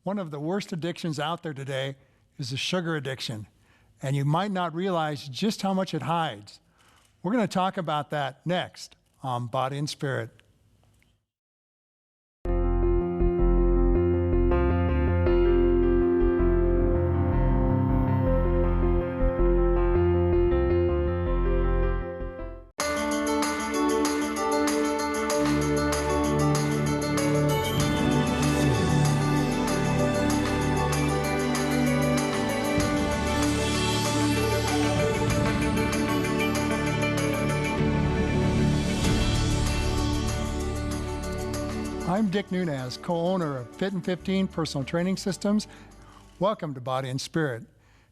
One of the worst addictions out there today is the sugar addiction, and you might not realize just how much it hides. We're going to talk about that next on Body and Spirit. I'm Dick Nunez, co-owner of Fit and 15 Personal Training Systems. Welcome to Body and Spirit.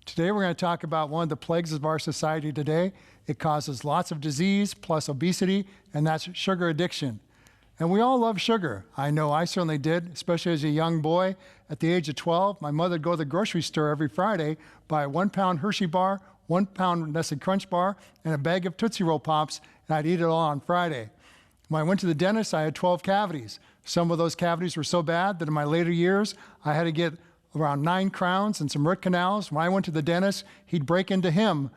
Today we're going to talk about one of the plagues of our society today. It causes lots of disease plus obesity, and that's sugar addiction. And we all love sugar. I know I certainly did, especially as a young boy. At the age of 12, my mother would go to the grocery store every Friday, buy a 1-pound Hershey bar, 1-pound Nestle Crunch bar, and a bag of Tootsie Roll Pops, and I'd eat it all on Friday. When I went to the dentist, I had 12 cavities. Some of those cavities were so bad that in my later years, I had to get around 9 crowns and some root canals. When I went to the dentist, he'd break into him,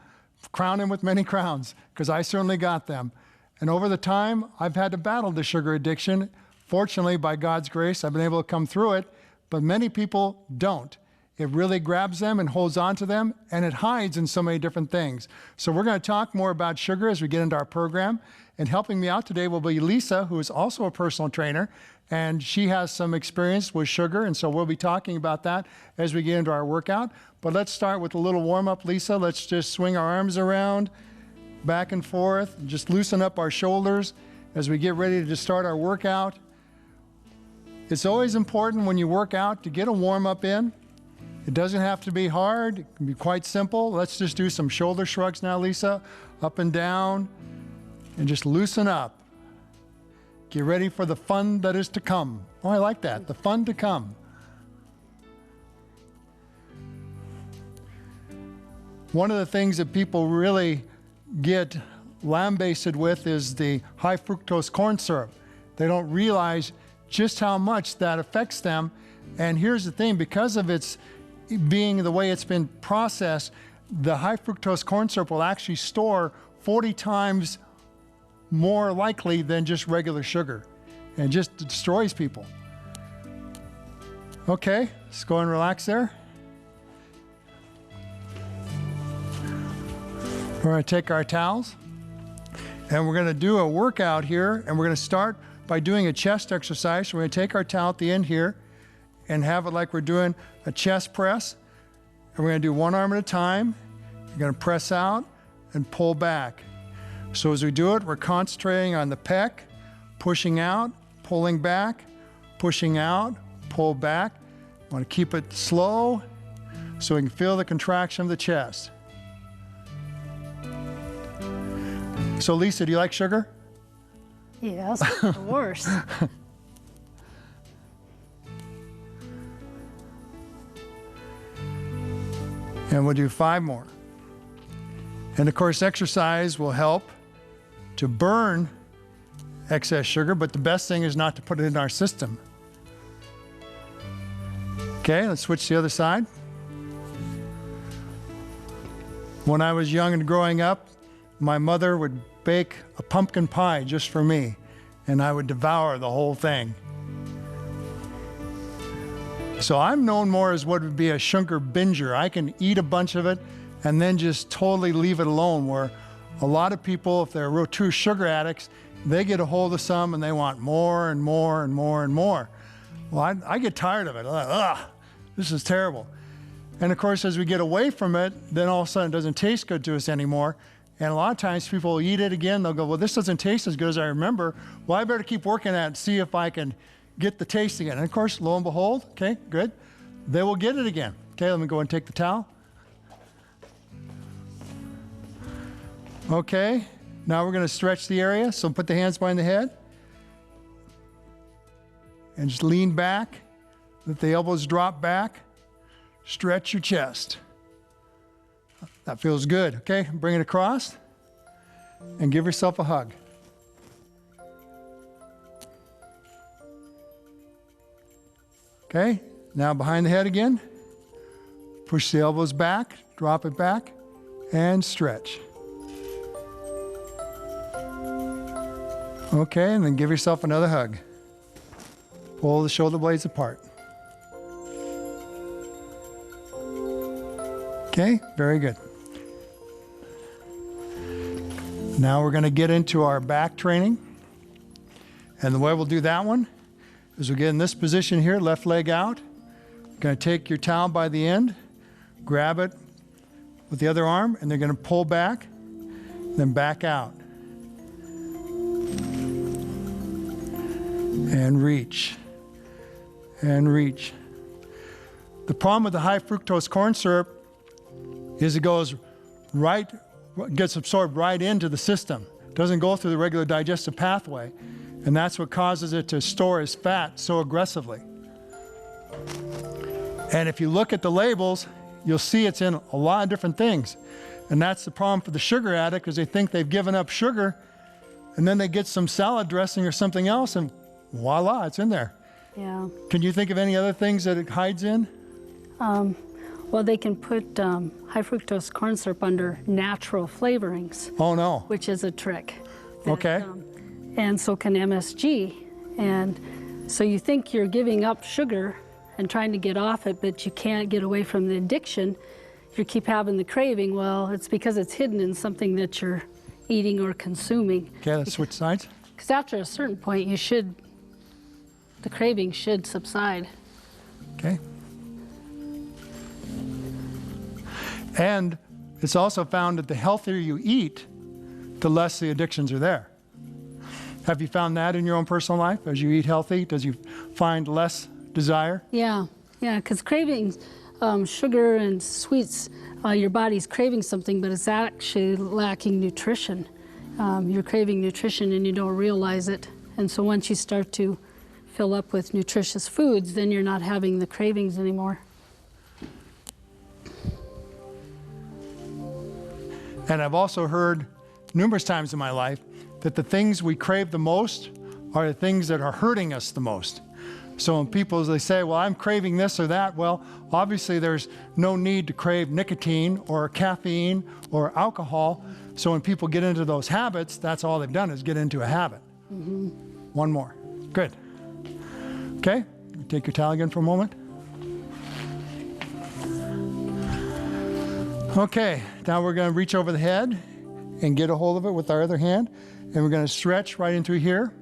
crown him with many crowns, because I certainly got them. And over the time, I've had to battle the sugar addiction. Fortunately, by God's grace, I've been able to come through it, but many people don't. It really grabs them and holds on to them, and it hides in so many different things. So we're going to talk more about sugar as we get into our program. And helping me out today will be Lisa, who is also a personal trainer, and she has some experience with sugar, and so we'll be talking about that as we get into our workout. But let's start with a little warm-up, Lisa. Let's just swing our arms around, back and forth, and just loosen up our shoulders as we get ready to start our workout. It's always important when you work out to get a warm-up in. It doesn't have to be hard. It can be quite simple. Let's just do some shoulder shrugs now, Lisa. Up and down, and just loosen up. Get ready for the fun that is to come. Oh, I like that, the fun to come. One of the things that people really get lambasted with is the high fructose corn syrup. They don't realize just how much that affects them. And here's the thing, because of its being the way it's been processed, the high fructose corn syrup will actually store 40 times more likely than just regular sugar, and it just destroys people. Okay, let's go and relax there. We're going to take our towels, and we're going to do a workout here, and we're going to start by doing a chest exercise. So we're going to take our towel at the end here and have it like we're doing a chest press, and we're going to do one arm at a time. You're going to press out and pull back. So as we do it, we're concentrating on the pec, pushing out, pulling back, pushing out, pull back. I want to keep it slow so we can feel the contraction of the chest. So Lisa, do you like sugar? Yes, of course. And we'll do 5 more. And of course, exercise will help to burn excess sugar, but the best thing is not to put it in our system. Okay, let's switch to the other side. When I was young and growing up, my mother would bake a pumpkin pie just for me, and I would devour the whole thing. So I'm known more as what would be a sugar binger. I can eat a bunch of it and then just totally leave it alone, where a lot of people, if they're real true sugar addicts, they get a hold of some and they want more and more and more and more. Well, I get tired of it. I'm like, ugh, this is terrible. And of course, as we get away from it, then all of a sudden it doesn't taste good to us anymore. And a lot of times people will eat it again. They'll go, well, this doesn't taste as good as I remember. Well, I better keep working at it and see if I can get the taste again. And of course, lo and behold, okay, good. They will get it again. Okay, let me go and take the towel. Okay, now we're going to stretch the area. So put the hands behind the head and just lean back. Let the elbows drop back. Stretch your chest. That feels good. Okay, bring it across and give yourself a hug. Okay, Now behind the head again. Push the elbows back, drop it back, and stretch. Okay, and then give yourself another hug. Pull the shoulder blades apart. Okay, very good. Now we're going to get into our back training. And the way we'll do that one is we'll get in this position here, left leg out. You're going to take your towel by the end, grab it with the other arm, and they're going to pull back, then back out. And reach. And reach. The problem with the high fructose corn syrup is it goes right, gets absorbed right into the system. It doesn't go through the regular digestive pathway. And that's what causes it to store as fat so aggressively. And if you look at the labels, you'll see it's in a lot of different things. And that's the problem for the sugar addict, is they think they've given up sugar, and then they get some salad dressing or something else, and voila, it's in there. Yeah. Can you think of any other things that it hides in? Well, they can put high fructose corn syrup under natural flavorings. Oh, no. Which is a trick. That, Okay. And so can MSG. And so you think you're giving up sugar and trying to get off it, but you can't get away from the addiction. You keep having the craving. Well, it's because it's hidden in something that you're eating or consuming. Okay, let's switch sides. Because after a certain point, the craving should subside. Okay. And it's also found that the healthier you eat, the less the addictions are there. Have you found that in your own personal life? As you eat healthy, does you find less desire? Yeah, because cravings, sugar and sweets, your body's craving something, but it's actually lacking nutrition. You're craving nutrition and you don't realize it. And so once you start to fill up with nutritious foods, then you're not having the cravings anymore. And I've also heard numerous times in my life that the things we crave the most are the things that are hurting us the most. So when people, they say, well, I'm craving this or that, well, obviously there's no need to crave nicotine or caffeine or alcohol. So when people get into those habits, that's all they've done is get into a habit. Mm-hmm. One more. Good. Okay, take your towel again for a moment. Okay, now we're going to reach over the head and get a hold of it with our other hand. And we're going to stretch right in through here.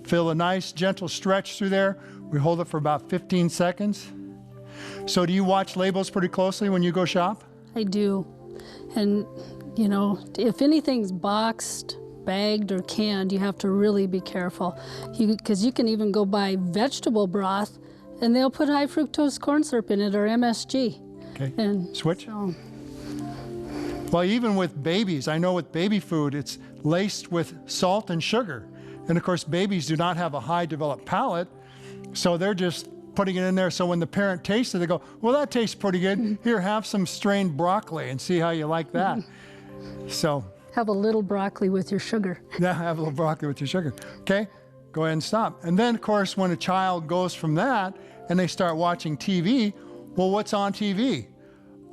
Feel a nice, gentle stretch through there. We hold it for about 15 seconds. So do you watch labels pretty closely when you go shop? I do. And, you know, if anything's boxed, bagged, or canned, you have to really be careful. Because you can even go buy vegetable broth, and they'll put high fructose corn syrup in it or MSG. Okay, And switch. So, Well, even with babies, I know with baby food, it's laced with salt and sugar. And of course, babies do not have a high developed palate, so they're just putting it in there. So when the parent tastes it, they go, well, that tastes pretty good. Here, have some strained broccoli and see how you like that. So have a little broccoli with your sugar. yeah, have a little broccoli with your sugar. Okay, go ahead and stop. And then, of course, when a child goes from that and they start watching TV, well, what's on TV?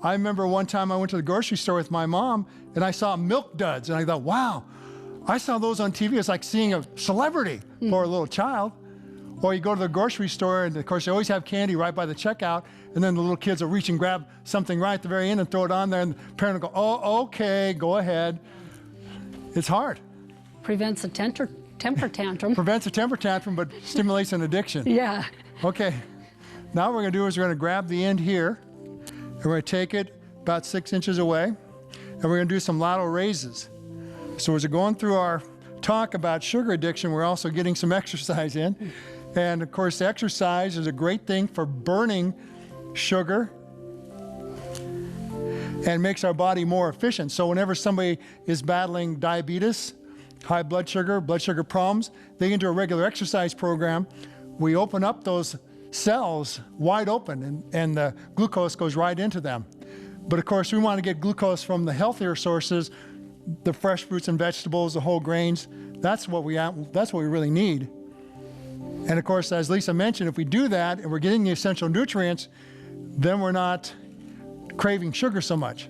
I remember one time I went to the grocery store with my mom and I saw Milk Duds and I thought, wow, I saw those on TV. It's like seeing a celebrity for a little child. Or you go to the grocery store and of course they always have candy right by the checkout, and then the little kids will reach and grab something right at the very end and throw it on there, and the parent will go, oh, okay, go ahead. It's hard. Prevents a temper tantrum. Prevents a temper tantrum, but stimulates an addiction. Yeah. Okay, now what we're gonna do is we're gonna grab the end here, and we're gonna take it about 6 inches away, and we're gonna do some lateral raises. So as we're going through our talk about sugar addiction, we're also getting some exercise in. And of course, exercise is a great thing for burning sugar and makes our body more efficient. So whenever somebody is battling diabetes, high blood sugar problems, they get into a regular exercise program. We open up those cells wide open and the glucose goes right into them. But of course, we want to get glucose from the healthier sources, the fresh fruits and vegetables, the whole grains. That's what we really need. And of course, as Lisa mentioned, if we do that and we're getting the essential nutrients, then we're not craving sugar so much.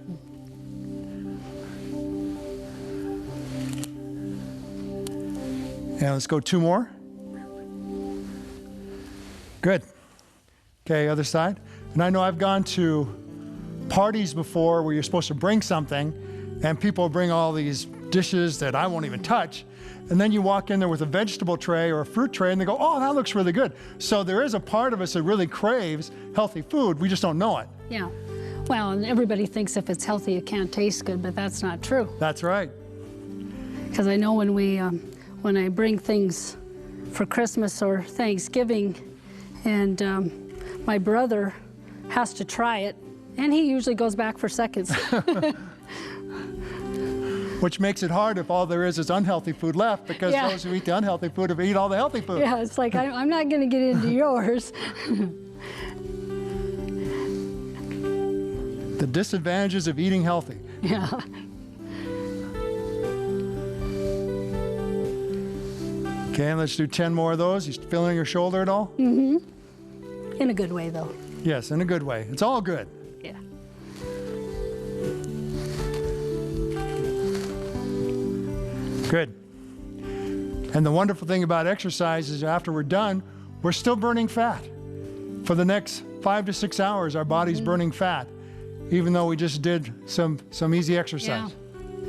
And let's go 2 more. Good. Okay, other side. And I know I've gone to parties before where you're supposed to bring something and people bring all these dishes that I won't even touch. And then you walk in there with a vegetable tray or a fruit tray and they go, oh, that looks really good. So there is a part of us that really craves healthy food. We just don't know it. Yeah. Well, and everybody thinks if it's healthy, it can't taste good, but that's not true. That's right. Because I know when I bring things for Christmas or Thanksgiving, and my brother has to try it, and he usually goes back for seconds. Which makes it hard if all there is unhealthy food left, because those who eat the unhealthy food have eaten all the healthy food. Yeah, it's like, I'm not going to get into yours. The disadvantages of eating healthy. Yeah. Okay, and let's do 10 more of those. You feeling your shoulder at all? Mm-hmm. In a good way, though. Yes, in a good way. It's all good. Yeah. Good. And the wonderful thing about exercise is after we're done, we're still burning fat. For the next 5 to 6 hours, our body's burning fat, even though we just did some easy exercise. Yeah.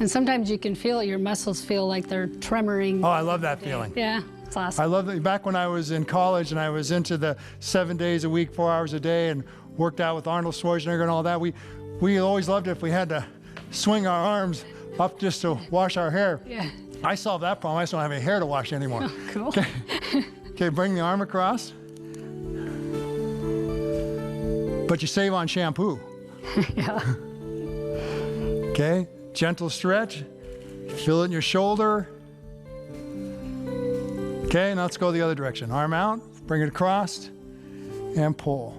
And sometimes you can feel it. Your muscles feel like they're tremoring. Oh, I love that feeling. Yeah, it's awesome. I love that. Back when I was in college and I was into the 7 days a week, 4 hours a day, and worked out with Arnold Schwarzenegger and all that, we always loved it if we had to swing our arms up just to wash our hair. Yeah. I solved that problem. I just don't have any hair to wash anymore. Oh, cool. Okay. Okay, bring the arm across. But you save on shampoo. Yeah. Okay, gentle stretch. Feel it in your shoulder. Okay, now let's go the other direction. Arm out, bring it across, and pull.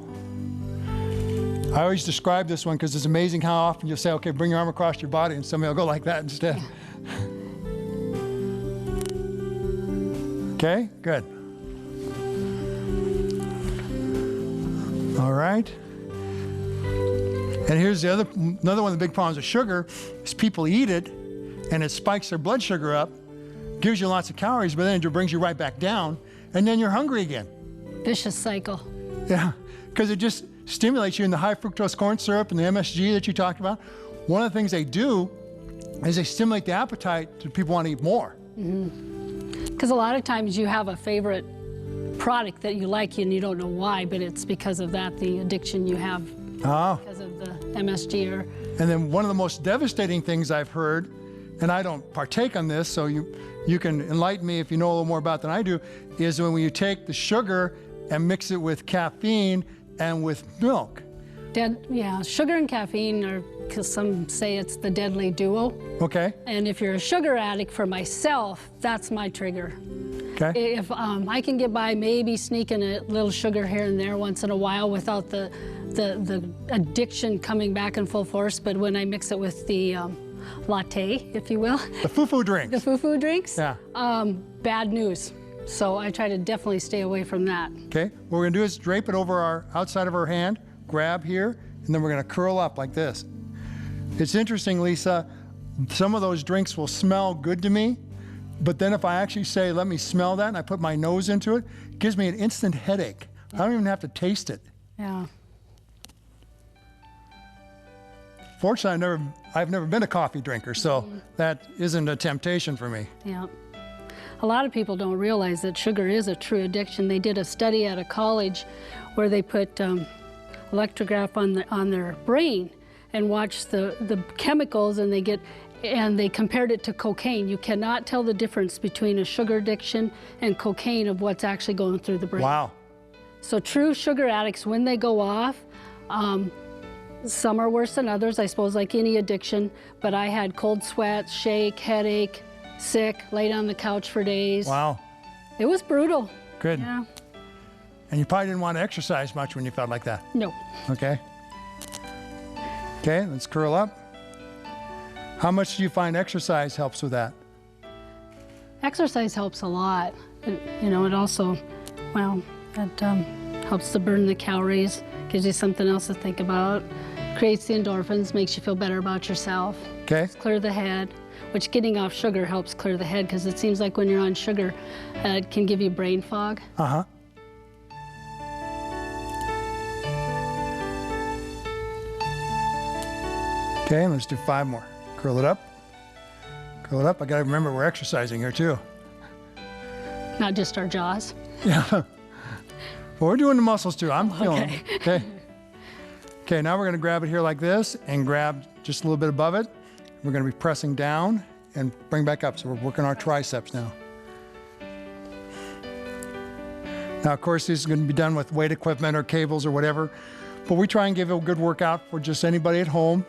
I always describe this one because it's amazing how often you'll say, okay, bring your arm across your body, and somebody will go like that instead. Yeah. Okay, good. All right. And here's another one of the big problems with sugar is people eat it and it spikes their blood sugar up, gives you lots of calories, but then it brings you right back down, and then you're hungry again. Vicious cycle. Yeah, because it just stimulates you in the high fructose corn syrup and the MSG that you talked about. One of the things they do is they stimulate the appetite to people want to eat more. Because a lot of times you have a favorite product that you like and you don't know why, but it's because of that, the addiction you have because of the MSG. And then one of the most devastating things I've heard, and I don't partake on this, so you can enlighten me if you know a little more about than I do, is when you take the sugar and mix it with caffeine and with milk. Sugar and caffeine are, because some say it's the deadly duo. Okay. And if you're a sugar addict, for myself, that's my trigger. Okay. If I can get by maybe sneaking a little sugar here and there once in a while without the addiction coming back in full force, but when I mix it with the latte, if you will. The foo-foo drinks. The foo-foo drinks. Yeah. Bad news. So I try to definitely stay away from that. Okay. What we're gonna do is drape it over our outside of our hand, grab here, and then we're gonna curl up like this. It's interesting, Lisa, some of those drinks will smell good to me, but then if I actually say, let me smell that, and I put my nose into it, it gives me an instant headache. I don't even have to taste it. Yeah. Fortunately, I've never been a coffee drinker, so that isn't a temptation for me. Yeah. A lot of people don't realize that sugar is a true addiction. They did a study at a college where they put electrograph on their brain and watched the chemicals, and they compared it to cocaine. You cannot tell the difference between a sugar addiction and cocaine of what's actually going through the brain. Wow. So true sugar addicts, when they go off, some are worse than others, I suppose, like any addiction, but I had cold sweats, shake, headache, sick, laid on the couch for days. Wow. It was brutal. Good. Yeah. And you probably didn't want to exercise much when you felt like that. No. Okay. Okay, let's curl up. How much do you find exercise helps with that? Exercise helps a lot. It also Well, that helps to burn the calories, gives you something else to think about, creates the endorphins, makes you feel better about yourself. Okay. Clear the head, which getting off sugar helps clear the head, because it seems like when you're on sugar, it can give you brain fog. Uh-huh. Okay, let's do 5 more. Curl it up. Curl it up. I gotta remember we're exercising here too. Not just our jaws. Yeah. Well, we're doing the muscles too. I'm feeling it. Okay. Okay, now we're gonna grab it here like this and grab just a little bit above it. We're gonna be pressing down and bring back up. So we're working our triceps now. Now, of course, this is gonna be done with weight equipment or cables or whatever, but we try and give a good workout for just anybody at home.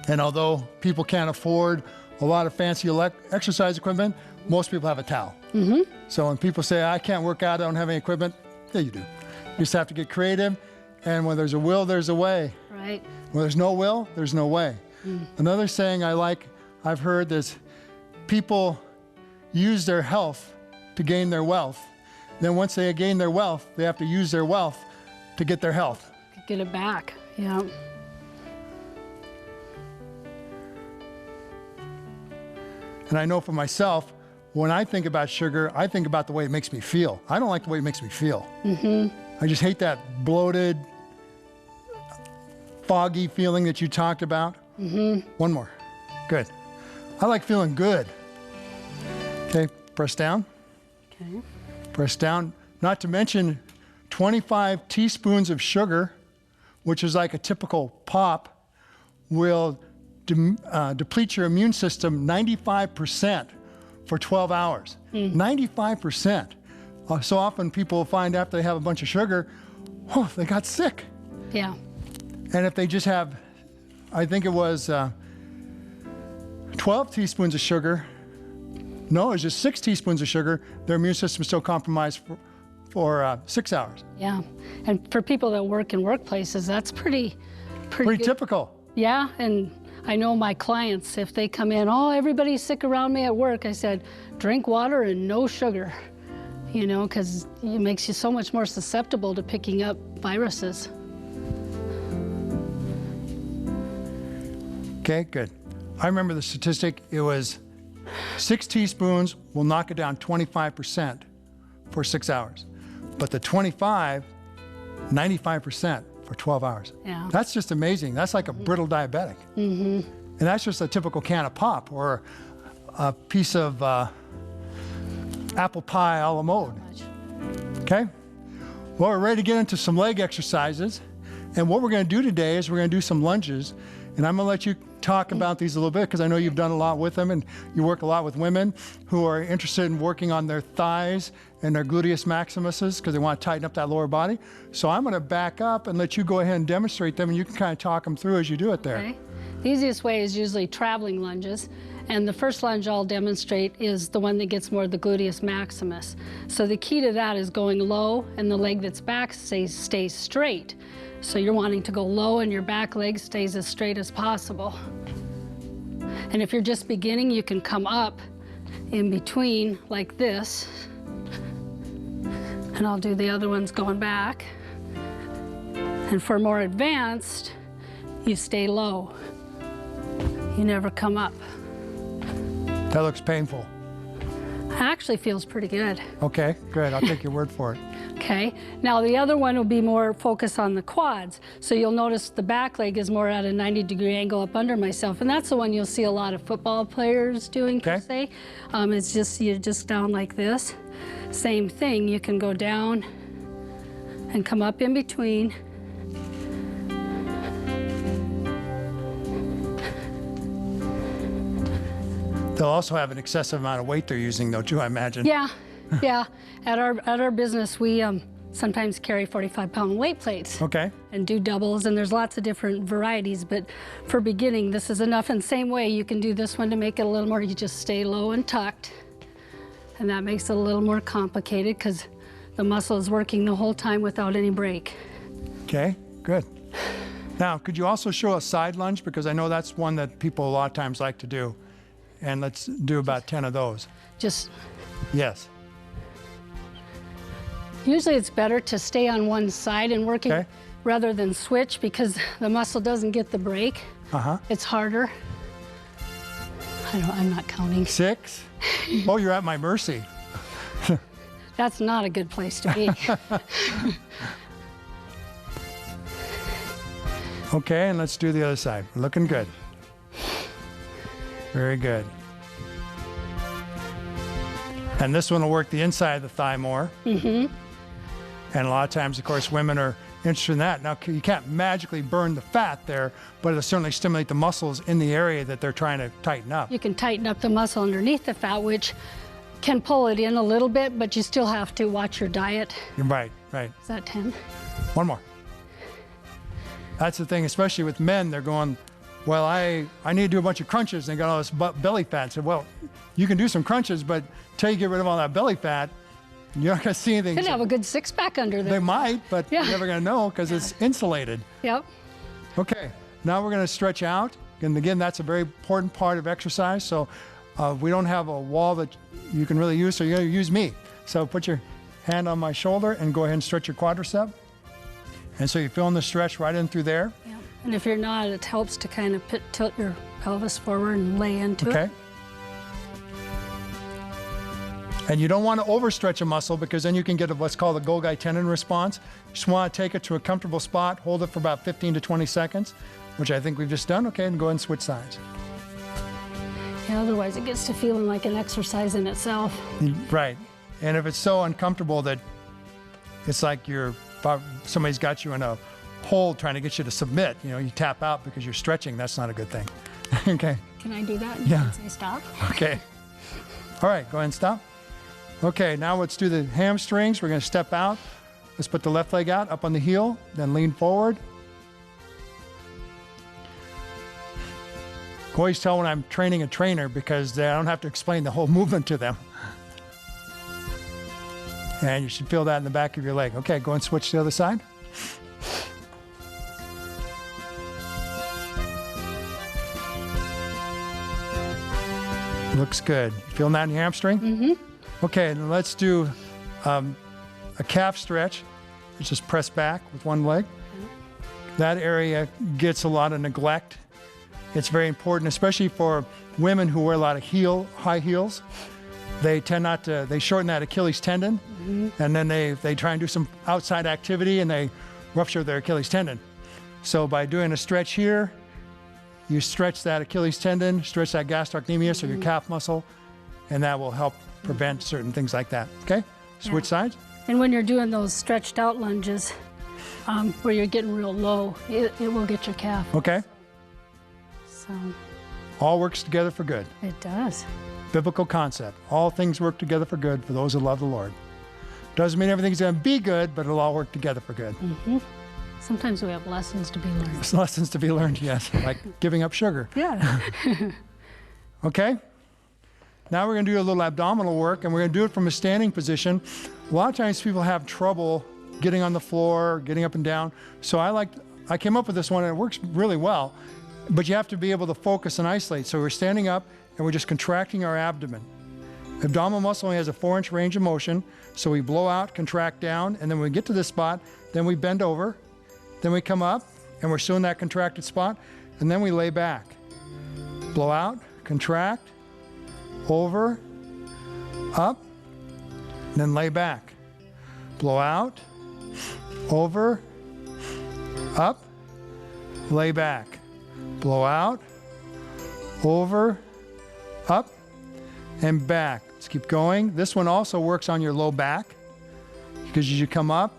And although people can't afford a lot of fancy exercise equipment, most people have a towel. Mm-hmm. So when people say, I can't work out, I don't have any equipment, yeah, you do. You just have to get creative. And when there's a will, there's a way. Right. When there's no will, there's no way. Another saying I've heard is people use their health to gain their wealth. Then once they gain their wealth, they have to use their wealth to get their health. Get it back, yeah. And I know for myself, when I think about sugar, I think about the way it makes me feel. I don't like the way it makes me feel. Mm-hmm. I just hate that bloated, foggy feeling that you talked about. Mm-hmm. One more. Good. I like feeling good. Okay, press down. Okay. Press down. Not to mention 25 teaspoons of sugar, which is like a typical pop, will deplete your immune system 95% for 12 hours. 95%. So often people find after they have a bunch of sugar, oh, they got sick. Yeah. And if they just have, I think it was 12 teaspoons of sugar, no, it was just 6 teaspoons of sugar, their immune system is still compromised for 6 hours. Yeah. And for people that work in workplaces, that's pretty Pretty typical. Yeah, and I know my clients, if they come in, oh, everybody's sick around me at work, I said, drink water and no sugar, you know, because it makes you so much more susceptible to picking up viruses. Okay, good. I remember the statistic, it was 6 teaspoons will knock it down 25% for 6 hours. But the 25, 95% for 12 hours. Yeah. That's just amazing. That's like a brittle diabetic. Mm-hmm. And that's just a typical can of pop or a piece of apple pie a la mode. Okay? Well, we're ready to get into some leg exercises. And what we're going to do today is we're going to do some lunges. And I'm going to let you talk about these a little bit because I know you've done a lot with them and you work a lot with women who are interested in working on their thighs and their gluteus maximuses because they want to tighten up that lower body. So I'm going to back up and let you go ahead and demonstrate them, and you can kind of talk them through as you do it there. Okay. The easiest way is usually traveling lunges. And the first lunge I'll demonstrate is the one that gets more of the gluteus maximus. So the key to that is going low and the leg that's back stays straight. So you're wanting to go low and your back leg stays as straight as possible. And if you're just beginning, you can come up in between like this. And I'll do the other ones going back. And for more advanced, you stay low. You never come up. That looks painful. It actually feels pretty good. Okay, good. I'll take your word for it. Okay, now the other one will be more focused on the quads. So you'll notice the back leg is more at a 90-degree angle up under myself, and that's the one you'll see a lot of football players doing, per se. It's just, you're just down like this. Same thing, you can go down and come up in between. They'll also have an excessive amount of weight they're using though, too, I imagine. Yeah, yeah. At our business, we sometimes carry 45-pound weight plates. Okay. And do doubles, and there's lots of different varieties, but for beginning, this is enough. And same way, you can do this one to make it a little more, you just stay low and tucked. And that makes it a little more complicated because the muscle is working the whole time without any break. Okay, good. Now, could you also show a side lunge? Because I know that's one that people a lot of times like to do. And let's do about 10 of those. Just, Yes. Usually it's better to stay on one side and working rather than switch, because the muscle doesn't get the break. It's harder. I'm not counting. 6. Oh, you're at my mercy. That's not a good place to be. Okay, and let's do the other side. Looking good. Very good. And this one will work the inside of the thigh more. And a lot of times, of course, women are interested in that. Now, you can't magically burn the fat there, but it'll certainly stimulate the muscles in the area that they're trying to tighten up. You can tighten up the muscle underneath the fat, which can pull it in a little bit, but you still have to watch your diet. Right, right. Is that 10? One more. That's the thing, especially with men, they're going, well, I need to do a bunch of crunches, and they got all this belly fat. So, well, you can do some crunches, but until you get rid of all that belly fat, you're not going to see anything. Could have a good six-pack under there. They might, but you're never going to know because it's insulated. Yep. Okay, now we're going to stretch out. And again, that's a very important part of exercise. So we don't have a wall that you can really use, so you're going to use me. So put your hand on my shoulder and go ahead and stretch your quadricep. And so you're feeling the stretch right in through there. Yeah. And if you're not, it helps to kind of tilt your pelvis forward and lay into it. And you don't want to overstretch a muscle, because then you can get what's called a Golgi tendon response. You just want to take it to a comfortable spot, hold it for about 15 to 20 seconds, which I think we've just done. Okay, and go ahead and switch sides. Yeah, otherwise it gets to feeling like an exercise in itself. Right. And if it's so uncomfortable that it's like somebody's got you in a hold trying to get you to submit, you tap out because you're stretching, that's not a good thing. Okay. Can I do that? Yeah. You can say stop. Okay. All right, go ahead and stop. Okay, now let's do the hamstrings. We're going to step out. Let's put the left leg out, up on the heel, then lean forward. I always tell when I'm training a trainer, because I don't have to explain the whole movement to them. And you should feel that in the back of your leg. Okay, go and switch to the other side. Looks good. You feeling that in your hamstring? Mm-hmm. Okay, and let's do a calf stretch. Just press back with one leg. That area gets a lot of neglect. It's very important, especially for women who wear a lot of high heels. They tend not to, they shorten that Achilles tendon, and then they try and do some outside activity and they rupture their Achilles tendon. So by doing a stretch here, you stretch that Achilles tendon, stretch that gastrocnemius or your calf muscle, and that will help prevent certain things like that. Okay? Switch sides. And when you're doing those stretched out lunges, where you're getting real low, it will get your calf. Okay. So all works together for good. it does. Biblical concept. All things work together for good for those who love the Lord. Doesn't mean everything's going to be good, but it'll all work together for good. Mm-hmm. Sometimes we have lessons to be learned. There's lessons to be learned, yes, like giving up sugar. Yeah. Okay? Now we're going to do a little abdominal work, and we're going to do it from a standing position. A lot of times people have trouble getting on the floor, getting up and down. So I came up with this one, and it works really well. But you have to be able to focus and isolate. So we're standing up, and we're just contracting our abdomen. Abdominal muscle only has a 4-inch range of motion. So we blow out, contract down, and then when we get to this spot, then we bend over. Then we come up, and we're still in that contracted spot, and then we lay back. Blow out, contract, over, up, then lay back. Blow out, over, up, lay back. Blow out, over, up, and back. Let's keep going. This one also works on your low back, because as you come up,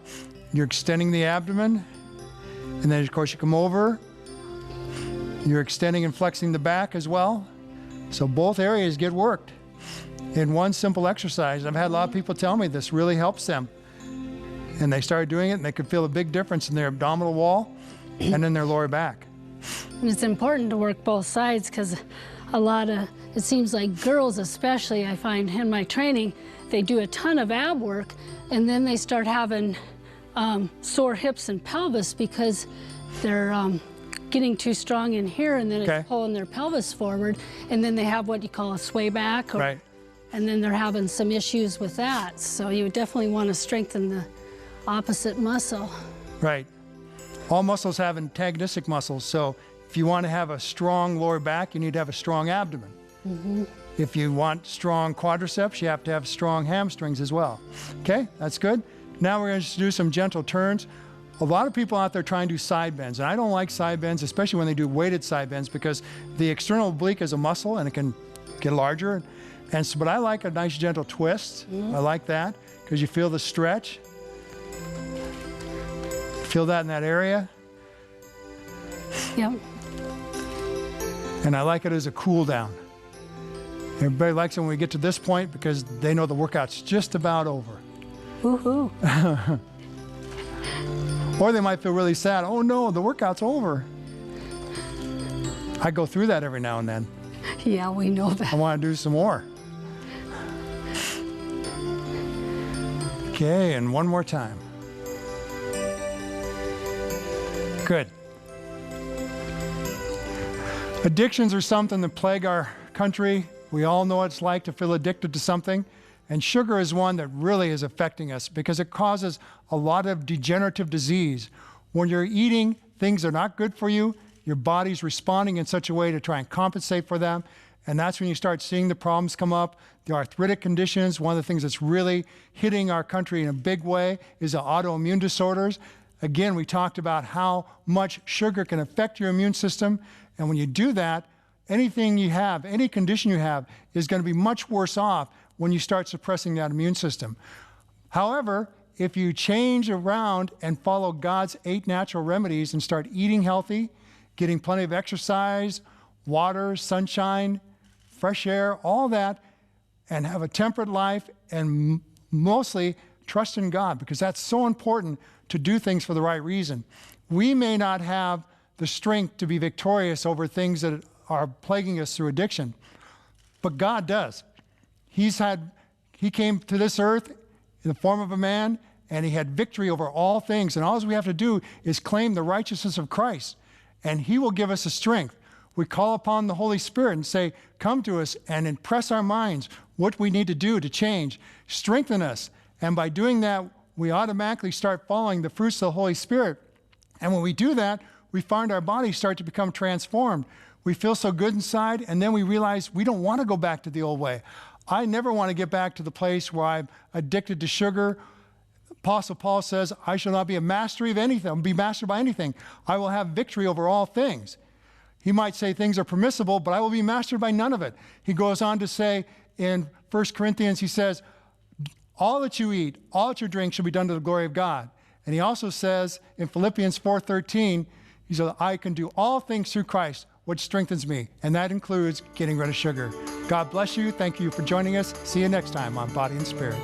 you're extending the abdomen, and then of course you come over, you're extending and flexing the back as well. So both areas get worked in one simple exercise. I've had a lot of people tell me this really helps them. And they started doing it, and they could feel a big difference in their abdominal wall and in their lower back. And it's important to work both sides, because it seems like girls especially, I find in my training, they do a ton of ab work, and then they start having sore hips and pelvis because they're getting too strong in here, and then it's pulling their pelvis forward, and then they have what you call a sway back, and then they're having some issues with that. So you definitely want to strengthen opposite muscle. Right. All muscles have antagonistic muscles, so if you want to have a strong lower back, you need to have a strong abdomen. If you want strong quadriceps, you have to have strong hamstrings as well. Okay, that's good. Now we're going to do some gentle turns. A lot of people out there try and do side bends, and I don't like side bends, especially when they do weighted side bends, because the external oblique is a muscle and it can get larger. And so, but I like a nice gentle twist. I like that because you feel the stretch. Feel that in that area. Yep. And I like it as a cool down. Everybody likes it when we get to this point because they know the workout's just about over. Woohoo. Or they might feel really sad. Oh no, the workout's over. I go through that every now and then. Yeah, we know I that. want to do some more. Okay, and one more time. Good. Addictions are something that plague our country. We all know what it's like to feel addicted to something. And sugar is one that really is affecting us because it causes a lot of degenerative disease. When you're eating things that are not good for you, your body's responding in such a way to try and compensate for them. And that's when you start seeing the problems come up. The arthritic conditions, one of the things that's really hitting our country in a big way is the autoimmune disorders. Again, we talked about how much sugar can affect your immune system. And when you do that, anything you have, any condition you have, is going to be much worse off when you start suppressing that immune system. However, if you change around and follow God's 8 natural remedies and start eating healthy, getting plenty of exercise, water, sunshine, fresh air, all that, and have a temperate life, and mostly trust in God, because that's so important to do things for the right reason. We may not have the strength to be victorious over things that are plaguing us through addiction, but God does. He came to this earth in the form of a man, and he had victory over all things. And all we have to do is claim the righteousness of Christ, and he will give us the strength. We call upon the Holy Spirit and say, come to us and impress our minds what we need to do to change, strengthen us. And by doing that, we automatically start following the fruits of the Holy Spirit. And when we do that, we find our bodies start to become transformed. We feel so good inside, and then we realize we don't want to go back to the old way. I never want to get back to the place where I'm addicted to sugar. Apostle Paul says, I shall not be a master of anything, be mastered by anything. I will have victory over all things. He might say things are permissible, but I will be mastered by none of it. He goes on to say in 1 Corinthians, he says, all that you eat, all that you drink shall be done to the glory of God. And he also says in Philippians 4:13, he says, I can do all things through Christ, which strengthens me. And that includes getting rid of sugar. God bless you. Thank you for joining us. See you next time on Body and Spirit.